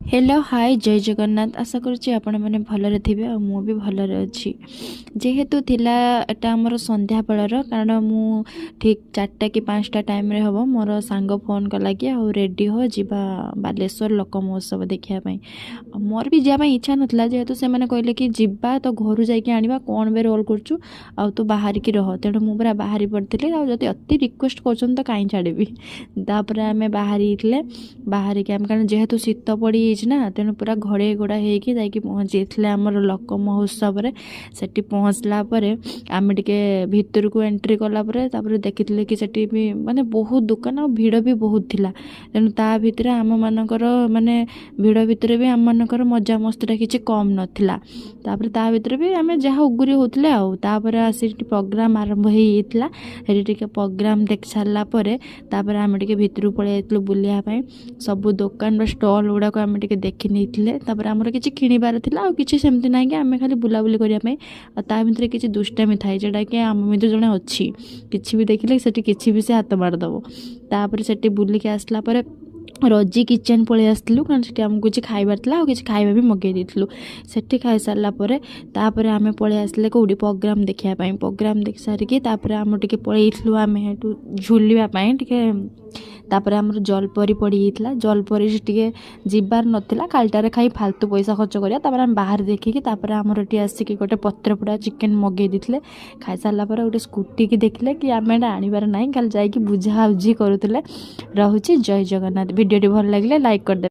Hello hi जय जगन्नाथ आशा करुच्ची आपण मैंने भलरे थे और मु भी भलरे अच्छी जेहेतु थिला एटा आमर संध्या बेलर कारण मु ठीक 4टा कि 5टा टाइम रे हबो मोर सांग फोन कला कि आ रेडी हो जीवा बालेश्वर लोक महोत्सव देखापी मोर भी जावाई इच्छा नाला जेहेतु से मैंने कहले कि जीवा तो घर जाकि आनिबा कौन बे रोल करचु आ तू बाहर की रह तेणु मु पूरा बाहरी पड़ती आदि अति रिक्वेस्ट कर तो कहीं छाड़बी तापर आम बाहरी बाहर के कारण जेहेतु शीत पड़ी ना तेणु पूरा घड़े घोड़ा होगी जाकि पहुँची आमर लोक महोत्सव सेठी पहुँचला आम टे भितर को एंट्री कलापर देखी कि सेठी भी माने बहुत दुकान और भिड़ भी बहुत थिला तेणु ता भितर आम मानकर माने भिड़ भितर भी आम मानकर मजा मस्तीटा किसी कम नाला तापर ता भितर भी आम जहाँ उगुरी होते आउे आसी प्रोग्राम आरंभ होता टे प्रोग्राम देख सारापर आम टे भितर पलि बुलायापाई सब दुकान स्टल गुड़ाक आम टे देखी नहीं तापर आमर किसी किणवार था कि सेमती ना कि आम खाली बुलाबुली करने ता भितर किसी दुष्टामी थाए जोटा कि आम भितर जड़े अच्छी किसी भी देखिले कि भी से हाथ मारदेव तापर से बुलिक आसला रजी किचेन पलि आसलु कारण से आमको किसी खाइबार था और किसी खाइबा भी मगई देलु से खाई सारापर तापर आम पलि आसले कौटी प्रोग्राम देखापी प्रोग्राम देख सारिकी आम टे पलू आम झुलवाई टे तापर आमर जलपरी पड़ी होता जलपरी से टे जीवार नाला खालटारे खाई फालतू पैसा खर्च करा आम बाहर देखिकी आमर ये आसिक गोटे पत्रपोड़ा चिकेन मगई देते खाई सारापर गोटे स्कूटी की देखले कि आम एटा आनबार ना खाली जा बुझाबुझी करुले। रहुची जय जगन्नाथ। भिडियोटी भल लगे लाइक करदे।